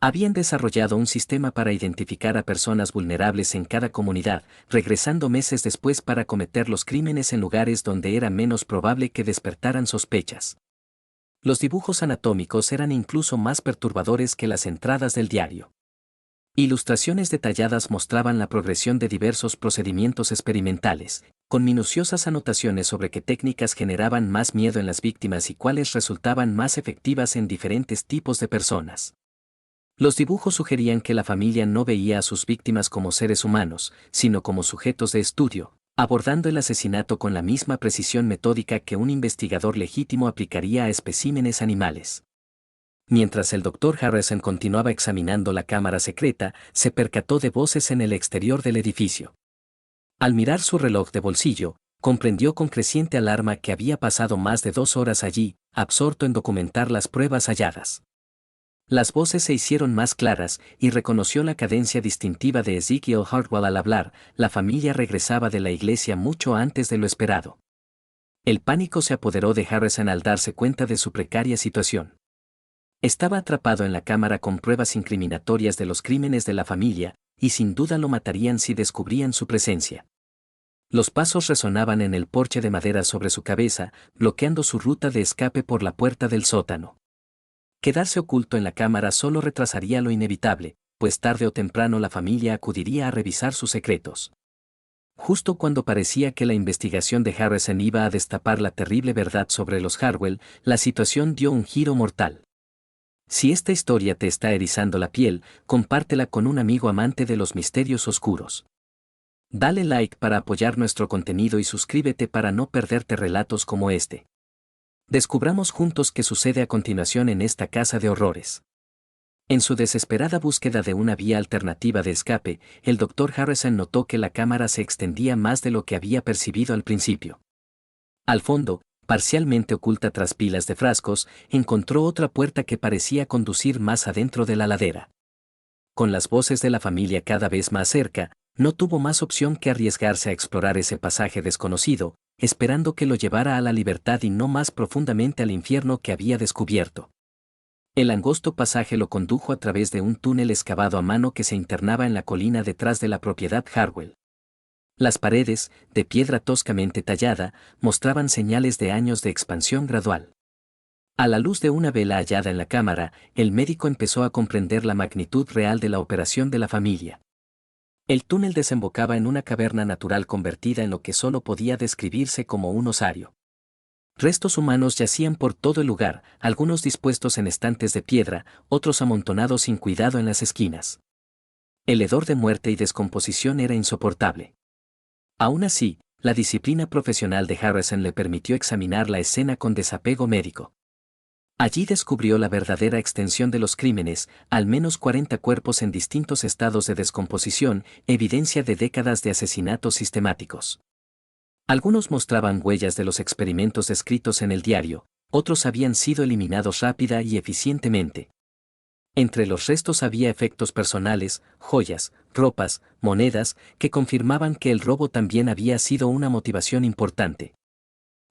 Habían desarrollado un sistema para identificar a personas vulnerables en cada comunidad, regresando meses después para cometer los crímenes en lugares donde era menos probable que despertaran sospechas. Los dibujos anatómicos eran incluso más perturbadores que las entradas del diario. Ilustraciones detalladas mostraban la progresión de diversos procedimientos experimentales, con minuciosas anotaciones sobre qué técnicas generaban más miedo en las víctimas y cuáles resultaban más efectivas en diferentes tipos de personas. Los dibujos sugerían que la familia no veía a sus víctimas como seres humanos, sino como sujetos de estudio, abordando el asesinato con la misma precisión metódica que un investigador legítimo aplicaría a especímenes animales. Mientras el Dr. Harrison continuaba examinando la cámara secreta, se percató de voces en el exterior del edificio. Al mirar su reloj de bolsillo, comprendió con creciente alarma que había pasado más de 2 horas allí, absorto en documentar las pruebas halladas. Las voces se hicieron más claras y reconoció la cadencia distintiva de Ezekiel Hartwell al hablar. La familia regresaba de la iglesia mucho antes de lo esperado. El pánico se apoderó de Harrison al darse cuenta de su precaria situación. Estaba atrapado en la cámara con pruebas incriminatorias de los crímenes de la familia, y sin duda lo matarían si descubrían su presencia. Los pasos resonaban en el porche de madera sobre su cabeza, bloqueando su ruta de escape por la puerta del sótano. Quedarse oculto en la cámara solo retrasaría lo inevitable, pues tarde o temprano la familia acudiría a revisar sus secretos. Justo cuando parecía que la investigación de Harrison iba a destapar la terrible verdad sobre los Hartwell, la situación dio un giro mortal. Si esta historia te está erizando la piel, compártela con un amigo amante de los misterios oscuros. Dale like para apoyar nuestro contenido y suscríbete para no perderte relatos como este. Descubramos juntos qué sucede a continuación en esta casa de horrores. En su desesperada búsqueda de una vía alternativa de escape, el Dr. Harrison notó que la cámara se extendía más de lo que había percibido al principio. Al fondo, parcialmente oculta tras pilas de frascos, encontró otra puerta que parecía conducir más adentro de la ladera. Con las voces de la familia cada vez más cerca, no tuvo más opción que arriesgarse a explorar ese pasaje desconocido, esperando que lo llevara a la libertad y no más profundamente al infierno que había descubierto. El angosto pasaje lo condujo a través de un túnel excavado a mano que se internaba en la colina detrás de la propiedad Hartwell. Las paredes, de piedra toscamente tallada, mostraban señales de años de expansión gradual. A la luz de una vela hallada en la cámara, el médico empezó a comprender la magnitud real de la operación de la familia. El túnel desembocaba en una caverna natural convertida en lo que solo podía describirse como un osario. Restos humanos yacían por todo el lugar, algunos dispuestos en estantes de piedra, otros amontonados sin cuidado en las esquinas. El hedor de muerte y descomposición era insoportable. Aún así, la disciplina profesional de Harrison le permitió examinar la escena con desapego médico. Allí descubrió la verdadera extensión de los crímenes, al menos 40 cuerpos en distintos estados de descomposición, evidencia de décadas de asesinatos sistemáticos. Algunos mostraban huellas de los experimentos descritos en el diario, otros habían sido eliminados rápida y eficientemente. Entre los restos había efectos personales, joyas, ropas, monedas, que confirmaban que el robo también había sido una motivación importante.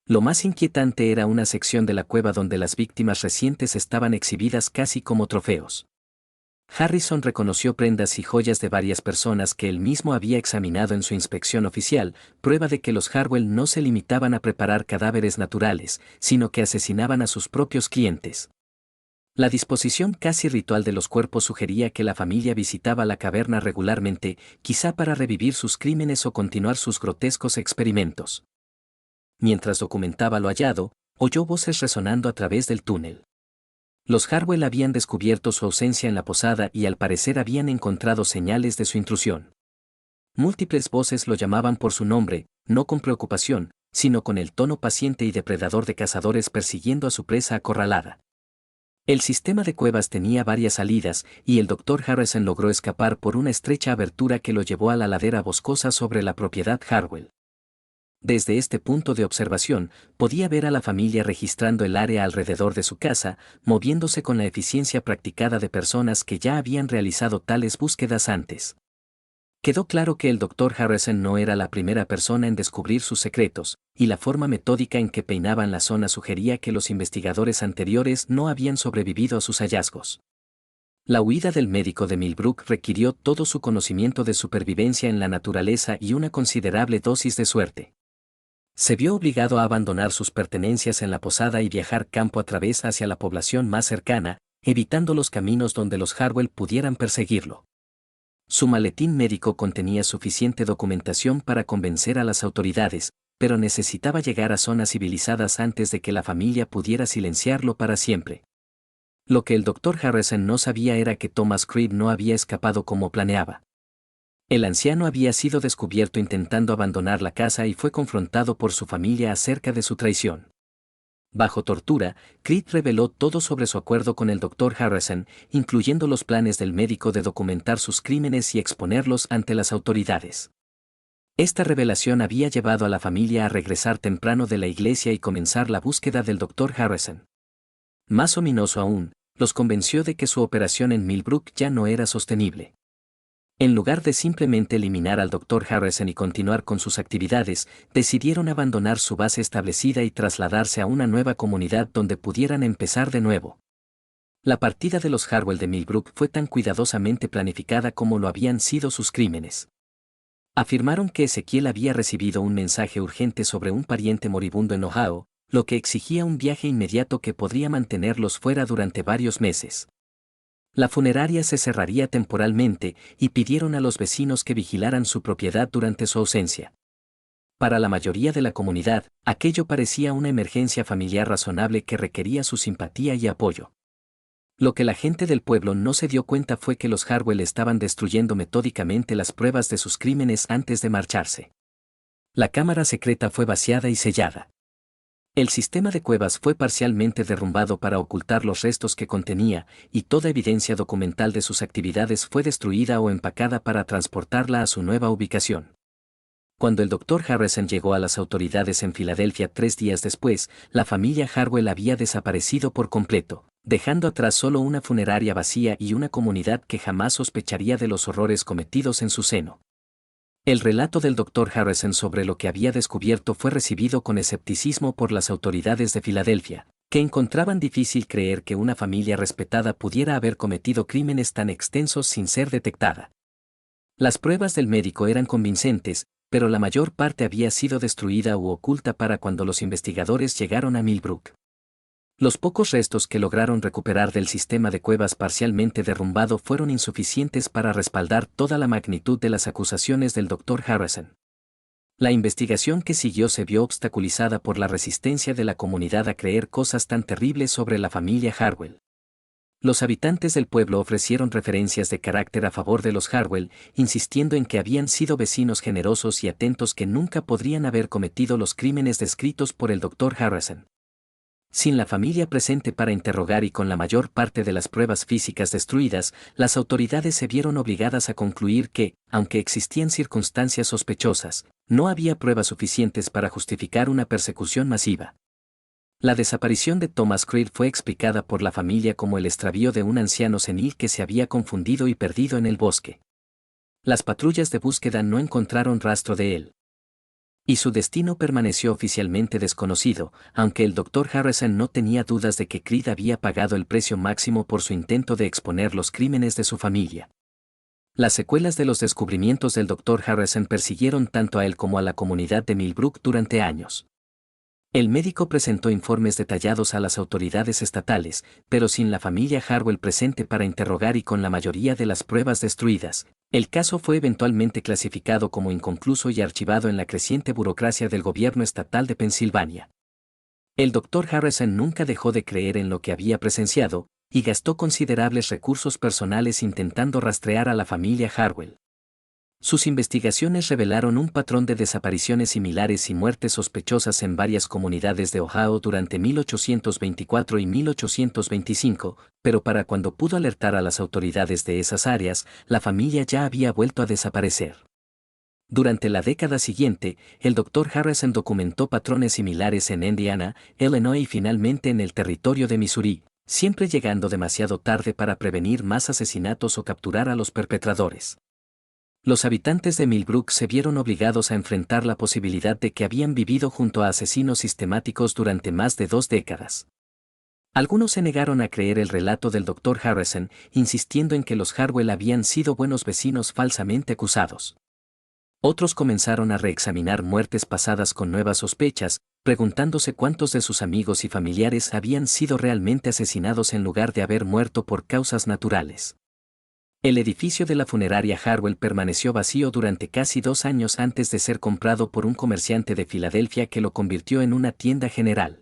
Lo más inquietante era una sección de la cueva donde las víctimas recientes estaban exhibidas casi como trofeos. Harrison reconoció prendas y joyas de varias personas que él mismo había examinado en su inspección oficial, prueba de que los Hartwell no se limitaban a preparar cadáveres naturales, sino que asesinaban a sus propios clientes. La disposición casi ritual de los cuerpos sugería que la familia visitaba la caverna regularmente, quizá para revivir sus crímenes o continuar sus grotescos experimentos. Mientras documentaba lo hallado, oyó voces resonando a través del túnel. Los Hartwell habían descubierto su ausencia en la posada y al parecer habían encontrado señales de su intrusión. Múltiples voces lo llamaban por su nombre, no con preocupación, sino con el tono paciente y depredador de cazadores persiguiendo a su presa acorralada. El sistema de cuevas tenía varias salidas y el Dr. Harrison logró escapar por una estrecha abertura que lo llevó a la ladera boscosa sobre la propiedad Hartwell. Desde este punto de observación, podía ver a la familia registrando el área alrededor de su casa, moviéndose con la eficiencia practicada de personas que ya habían realizado tales búsquedas antes. Quedó claro que el Dr. Harrison no era la primera persona en descubrir sus secretos, y la forma metódica en que peinaban la zona sugería que los investigadores anteriores no habían sobrevivido a sus hallazgos. La huida del médico de Millbrook requirió todo su conocimiento de supervivencia en la naturaleza y una considerable dosis de suerte. Se vio obligado a abandonar sus pertenencias en la posada y viajar campo a través hacia la población más cercana, evitando los caminos donde los Harwell pudieran perseguirlo. Su maletín médico contenía suficiente documentación para convencer a las autoridades, pero necesitaba llegar a zonas civilizadas antes de que la familia pudiera silenciarlo para siempre. Lo que el Dr. Harrison no sabía era que Thomas Creed no había escapado como planeaba. El anciano había sido descubierto intentando abandonar la casa y fue confrontado por su familia acerca de su traición. Bajo tortura, Creed reveló todo sobre su acuerdo con el Dr. Harrison, incluyendo los planes del médico de documentar sus crímenes y exponerlos ante las autoridades. Esta revelación había llevado a la familia a regresar temprano de la iglesia y comenzar la búsqueda del Dr. Harrison. Más ominoso aún, los convenció de que su operación en Millbrook ya no era sostenible. En lugar de simplemente eliminar al Dr. Harrison y continuar con sus actividades, decidieron abandonar su base establecida y trasladarse a una nueva comunidad donde pudieran empezar de nuevo. La partida de los Harwell de Millbrook fue tan cuidadosamente planificada como lo habían sido sus crímenes. Afirmaron que Ezequiel había recibido un mensaje urgente sobre un pariente moribundo en Ohio, lo que exigía un viaje inmediato que podría mantenerlos fuera durante varios meses. La funeraria se cerraría temporalmente y pidieron a los vecinos que vigilaran su propiedad durante su ausencia. Para la mayoría de la comunidad, aquello parecía una emergencia familiar razonable que requería su simpatía y apoyo. Lo que la gente del pueblo no se dio cuenta fue que los Harwell estaban destruyendo metódicamente las pruebas de sus crímenes antes de marcharse. La cámara secreta fue vaciada y sellada. El sistema de cuevas fue parcialmente derrumbado para ocultar los restos que contenía, y toda evidencia documental de sus actividades fue destruida o empacada para transportarla a su nueva ubicación. Cuando el Dr. Harrison llegó a las autoridades en Filadelfia 3 días después, la familia Harwell había desaparecido por completo, dejando atrás solo una funeraria vacía y una comunidad que jamás sospecharía de los horrores cometidos en su seno. El relato del Dr. Harrison sobre lo que había descubierto fue recibido con escepticismo por las autoridades de Filadelfia, que encontraban difícil creer que una familia respetada pudiera haber cometido crímenes tan extensos sin ser detectada. Las pruebas del médico eran convincentes, pero la mayor parte había sido destruida u oculta para cuando los investigadores llegaron a Millbrook. Los pocos restos que lograron recuperar del sistema de cuevas parcialmente derrumbado fueron insuficientes para respaldar toda la magnitud de las acusaciones del Dr. Harrison. La investigación que siguió se vio obstaculizada por la resistencia de la comunidad a creer cosas tan terribles sobre la familia Harwell. Los habitantes del pueblo ofrecieron referencias de carácter a favor de los Harwell, insistiendo en que habían sido vecinos generosos y atentos que nunca podrían haber cometido los crímenes descritos por el Dr. Harrison. Sin la familia presente para interrogar y con la mayor parte de las pruebas físicas destruidas, las autoridades se vieron obligadas a concluir que, aunque existían circunstancias sospechosas, no había pruebas suficientes para justificar una persecución masiva. La desaparición de Thomas Creed fue explicada por la familia como el extravío de un anciano senil que se había confundido y perdido en el bosque. Las patrullas de búsqueda no encontraron rastro de él. Y su destino permaneció oficialmente desconocido, aunque el Dr. Harrison no tenía dudas de que Creed había pagado el precio máximo por su intento de exponer los crímenes de su familia. Las secuelas de los descubrimientos del Dr. Harrison persiguieron tanto a él como a la comunidad de Millbrook durante años. El médico presentó informes detallados a las autoridades estatales, pero sin la familia Harwell presente para interrogar y con la mayoría de las pruebas destruidas, el caso fue eventualmente clasificado como inconcluso y archivado en la creciente burocracia del gobierno estatal de Pensilvania. El Dr. Harrison nunca dejó de creer en lo que había presenciado, y gastó considerables recursos personales intentando rastrear a la familia Harwell. Sus investigaciones revelaron un patrón de desapariciones similares y muertes sospechosas en varias comunidades de Ohio durante 1824 y 1825, pero para cuando pudo alertar a las autoridades de esas áreas, la familia ya había vuelto a desaparecer. Durante la década siguiente, el Dr. Harrison documentó patrones similares en Indiana, Illinois y finalmente en el territorio de Missouri, siempre llegando demasiado tarde para prevenir más asesinatos o capturar a los perpetradores. Los habitantes de Millbrook se vieron obligados a enfrentar la posibilidad de que habían vivido junto a asesinos sistemáticos durante más de 2 décadas. Algunos se negaron a creer el relato del Dr. Harrison, insistiendo en que los Harwell habían sido buenos vecinos falsamente acusados. Otros comenzaron a reexaminar muertes pasadas con nuevas sospechas, preguntándose cuántos de sus amigos y familiares habían sido realmente asesinados en lugar de haber muerto por causas naturales. El edificio de la funeraria Harwell permaneció vacío durante casi 2 años antes de ser comprado por un comerciante de Filadelfia que lo convirtió en una tienda general.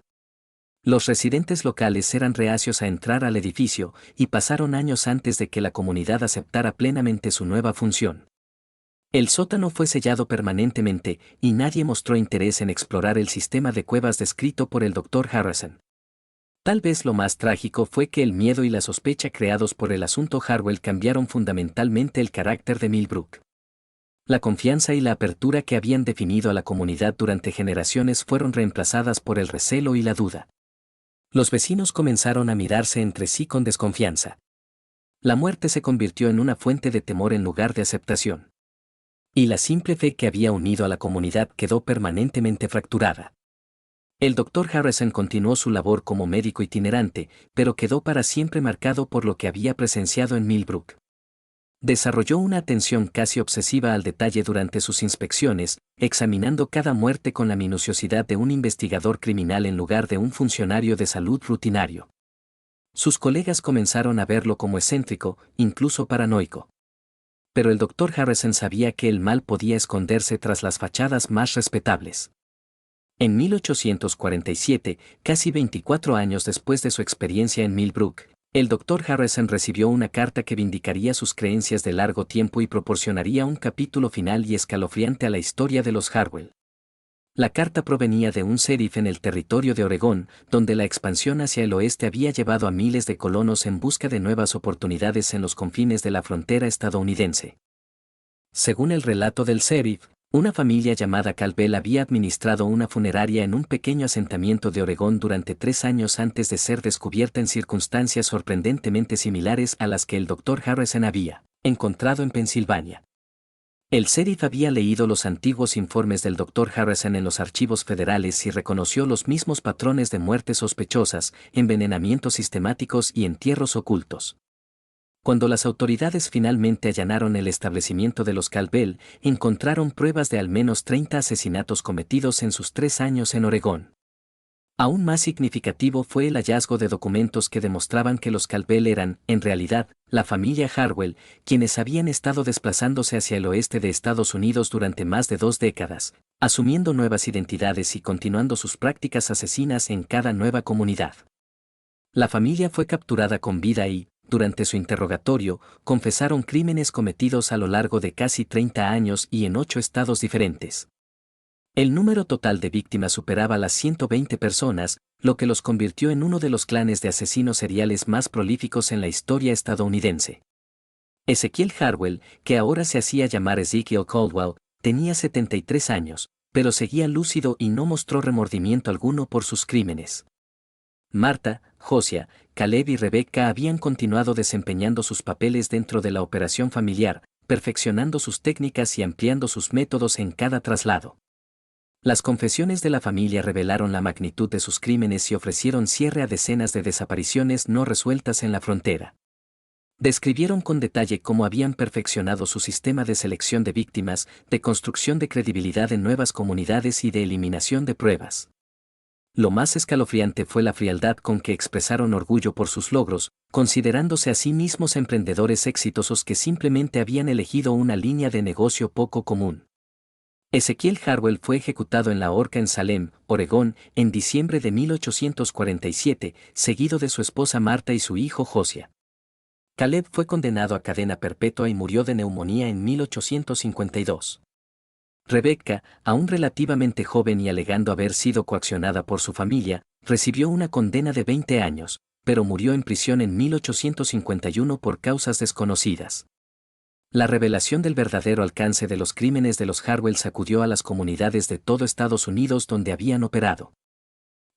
Los residentes locales eran reacios a entrar al edificio y pasaron años antes de que la comunidad aceptara plenamente su nueva función. El sótano fue sellado permanentemente y nadie mostró interés en explorar el sistema de cuevas descrito por el Dr. Harrison. Tal vez lo más trágico fue que el miedo y la sospecha creados por el asunto Harwell cambiaron fundamentalmente el carácter de Millbrook. La confianza y la apertura que habían definido a la comunidad durante generaciones fueron reemplazadas por el recelo y la duda. Los vecinos comenzaron a mirarse entre sí con desconfianza. La muerte se convirtió en una fuente de temor en lugar de aceptación. Y la simple fe que había unido a la comunidad quedó permanentemente fracturada. El Dr. Harrison continuó su labor como médico itinerante, pero quedó para siempre marcado por lo que había presenciado en Millbrook. Desarrolló una atención casi obsesiva al detalle durante sus inspecciones, examinando cada muerte con la minuciosidad de un investigador criminal en lugar de un funcionario de salud rutinario. Sus colegas comenzaron a verlo como excéntrico, incluso paranoico. Pero el Dr. Harrison sabía que el mal podía esconderse tras las fachadas más respetables. En 1847, casi 24 años después de su experiencia en Millbrook, el Dr. Harrison recibió una carta que vindicaría sus creencias de largo tiempo y proporcionaría un capítulo final y escalofriante a la historia de los Harwell. La carta provenía de un sheriff en el territorio de Oregón, donde la expansión hacia el oeste había llevado a miles de colonos en busca de nuevas oportunidades en los confines de la frontera estadounidense. Según el relato del sheriff, una familia llamada Caldwell había administrado una funeraria en un pequeño asentamiento de Oregón durante 3 años antes de ser descubierta en circunstancias sorprendentemente similares a las que el Dr. Harrison había encontrado en Pensilvania. El sheriff había leído los antiguos informes del Dr. Harrison en los archivos federales y reconoció los mismos patrones de muertes sospechosas, envenenamientos sistemáticos y entierros ocultos. Cuando las autoridades finalmente allanaron el establecimiento de los Caldwell, encontraron pruebas de al menos 30 asesinatos cometidos en sus 3 años en Oregón. Aún más significativo fue el hallazgo de documentos que demostraban que los Caldwell eran, en realidad, la familia Harwell, quienes habían estado desplazándose hacia el oeste de Estados Unidos durante más de 2 décadas, asumiendo nuevas identidades y continuando sus prácticas asesinas en cada nueva comunidad. La familia fue capturada con vida y, durante su interrogatorio, confesaron crímenes cometidos a lo largo de casi 30 años y en 8 estados diferentes. El número total de víctimas superaba las 120 personas, lo que los convirtió en uno de los clanes de asesinos seriales más prolíficos en la historia estadounidense. Ezekiel Harwell, que ahora se hacía llamar Ezekiel Caldwell, tenía 73 años, pero seguía lúcido y no mostró remordimiento alguno por sus crímenes. Marta, Josiah, Caleb y Rebecca habían continuado desempeñando sus papeles dentro de la operación familiar, perfeccionando sus técnicas y ampliando sus métodos en cada traslado. Las confesiones de la familia revelaron la magnitud de sus crímenes y ofrecieron cierre a decenas de desapariciones no resueltas en la frontera. Describieron con detalle cómo habían perfeccionado su sistema de selección de víctimas, de construcción de credibilidad en nuevas comunidades y de eliminación de pruebas. Lo más escalofriante fue la frialdad con que expresaron orgullo por sus logros, considerándose a sí mismos emprendedores exitosos que simplemente habían elegido una línea de negocio poco común. Ezekiel Harwell fue ejecutado en la horca en Salem, Oregón, en diciembre de 1847, seguido de su esposa Marta y su hijo Josiah. Caleb fue condenado a cadena perpetua y murió de neumonía en 1852. Rebecca, aún relativamente joven y alegando haber sido coaccionada por su familia, recibió una condena de 20 años, pero murió en prisión en 1851 por causas desconocidas. La revelación del verdadero alcance de los crímenes de los Harwell sacudió a las comunidades de todo Estados Unidos donde habían operado.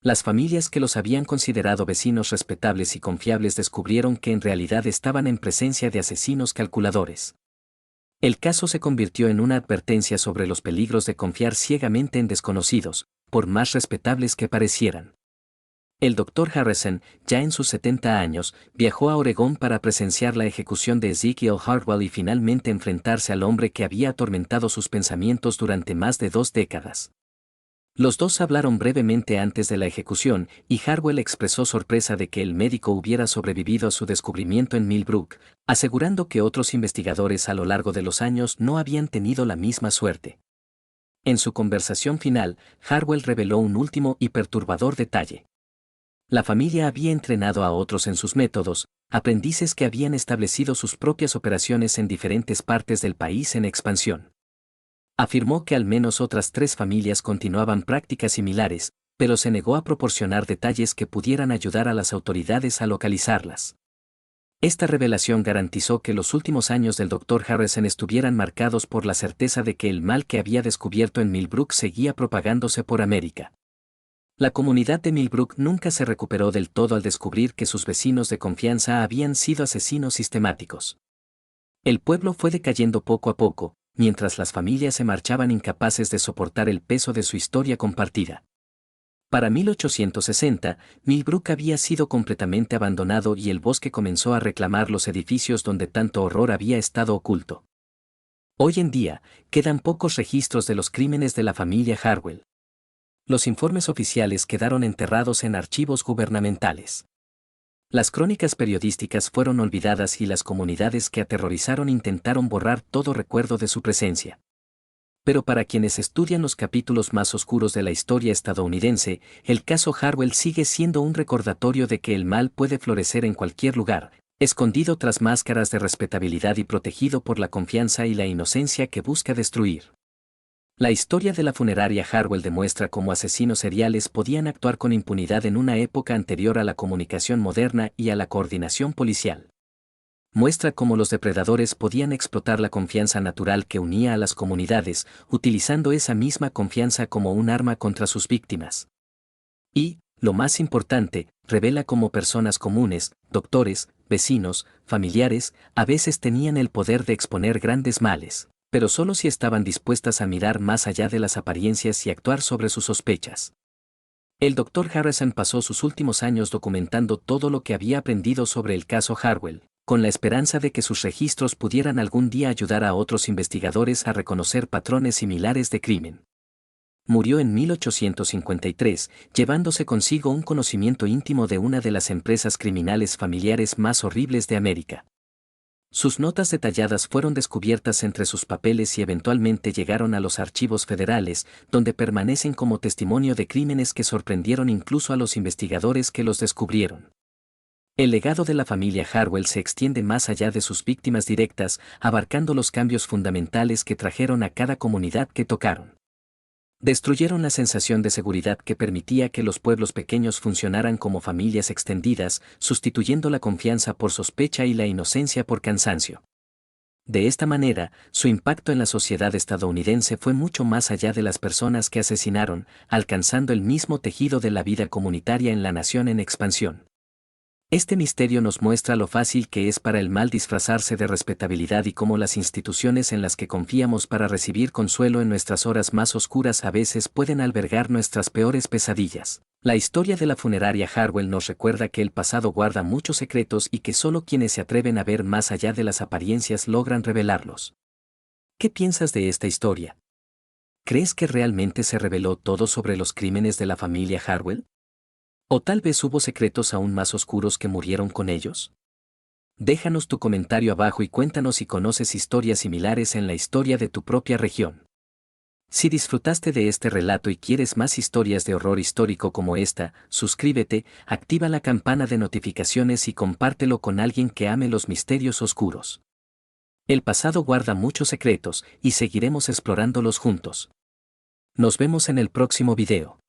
Las familias que los habían considerado vecinos respetables y confiables descubrieron que en realidad estaban en presencia de asesinos calculadores. El caso se convirtió en una advertencia sobre los peligros de confiar ciegamente en desconocidos, por más respetables que parecieran. El Dr. Harrison, ya en sus 70 años, viajó a Oregón para presenciar la ejecución de Ezekiel Hartwell y finalmente enfrentarse al hombre que había atormentado sus pensamientos durante más de 2 décadas. Los dos hablaron brevemente antes de la ejecución y Hartwell expresó sorpresa de que el médico hubiera sobrevivido a su descubrimiento en Millbrook, asegurando que otros investigadores a lo largo de los años no habían tenido la misma suerte. En su conversación final, Hartwell reveló un último y perturbador detalle. La familia había entrenado a otros en sus métodos, aprendices que habían establecido sus propias operaciones en diferentes partes del país en expansión. Afirmó que al menos otras 3 familias continuaban prácticas similares, pero se negó a proporcionar detalles que pudieran ayudar a las autoridades a localizarlas. Esta revelación garantizó que los últimos años del Dr. Harrison estuvieran marcados por la certeza de que el mal que había descubierto en Millbrook seguía propagándose por América. La comunidad de Millbrook nunca se recuperó del todo al descubrir que sus vecinos de confianza habían sido asesinos sistemáticos. El pueblo fue decayendo poco a poco, mientras las familias se marchaban incapaces de soportar el peso de su historia compartida. Para 1860, Millbrook había sido completamente abandonado y el bosque comenzó a reclamar los edificios donde tanto horror había estado oculto. Hoy en día, quedan pocos registros de los crímenes de la familia Hartwell. Los informes oficiales quedaron enterrados en archivos gubernamentales. Las crónicas periodísticas fueron olvidadas y las comunidades que aterrorizaron intentaron borrar todo recuerdo de su presencia. Pero para quienes estudian los capítulos más oscuros de la historia estadounidense, el caso Hartwell sigue siendo un recordatorio de que el mal puede florecer en cualquier lugar, escondido tras máscaras de respetabilidad y protegido por la confianza y la inocencia que busca destruir. La historia de la funeraria Hartwell demuestra cómo asesinos seriales podían actuar con impunidad en una época anterior a la comunicación moderna y a la coordinación policial. Muestra cómo los depredadores podían explotar la confianza natural que unía a las comunidades, utilizando esa misma confianza como un arma contra sus víctimas. Y, lo más importante, revela cómo personas comunes, doctores, vecinos, familiares, a veces tenían el poder de exponer grandes males, pero solo si estaban dispuestas a mirar más allá de las apariencias y actuar sobre sus sospechas. El Dr. Harrison pasó sus últimos años documentando todo lo que había aprendido sobre el caso Hartwell, con la esperanza de que sus registros pudieran algún día ayudar a otros investigadores a reconocer patrones similares de crimen. Murió en 1853, llevándose consigo un conocimiento íntimo de una de las empresas criminales familiares más horribles de América. Sus notas detalladas fueron descubiertas entre sus papeles y eventualmente llegaron a los archivos federales, donde permanecen como testimonio de crímenes que sorprendieron incluso a los investigadores que los descubrieron. El legado de la familia Hartwell se extiende más allá de sus víctimas directas, abarcando los cambios fundamentales que trajeron a cada comunidad que tocaron. Destruyeron la sensación de seguridad que permitía que los pueblos pequeños funcionaran como familias extendidas, sustituyendo la confianza por sospecha y la inocencia por cansancio. De esta manera, su impacto en la sociedad estadounidense fue mucho más allá de las personas que asesinaron, alcanzando el mismo tejido de la vida comunitaria en la nación en expansión. Este misterio nos muestra lo fácil que es para el mal disfrazarse de respetabilidad y cómo las instituciones en las que confiamos para recibir consuelo en nuestras horas más oscuras a veces pueden albergar nuestras peores pesadillas. La historia de la funeraria Hartwell nos recuerda que el pasado guarda muchos secretos y que solo quienes se atreven a ver más allá de las apariencias logran revelarlos. ¿Qué piensas de esta historia? ¿Crees que realmente se reveló todo sobre los crímenes de la familia Hartwell? ¿O tal vez hubo secretos aún más oscuros que murieron con ellos? Déjanos tu comentario abajo y cuéntanos si conoces historias similares en la historia de tu propia región. Si disfrutaste de este relato y quieres más historias de horror histórico como esta, suscríbete, activa la campana de notificaciones y compártelo con alguien que ame los misterios oscuros. El pasado guarda muchos secretos y seguiremos explorándolos juntos. Nos vemos en el próximo video.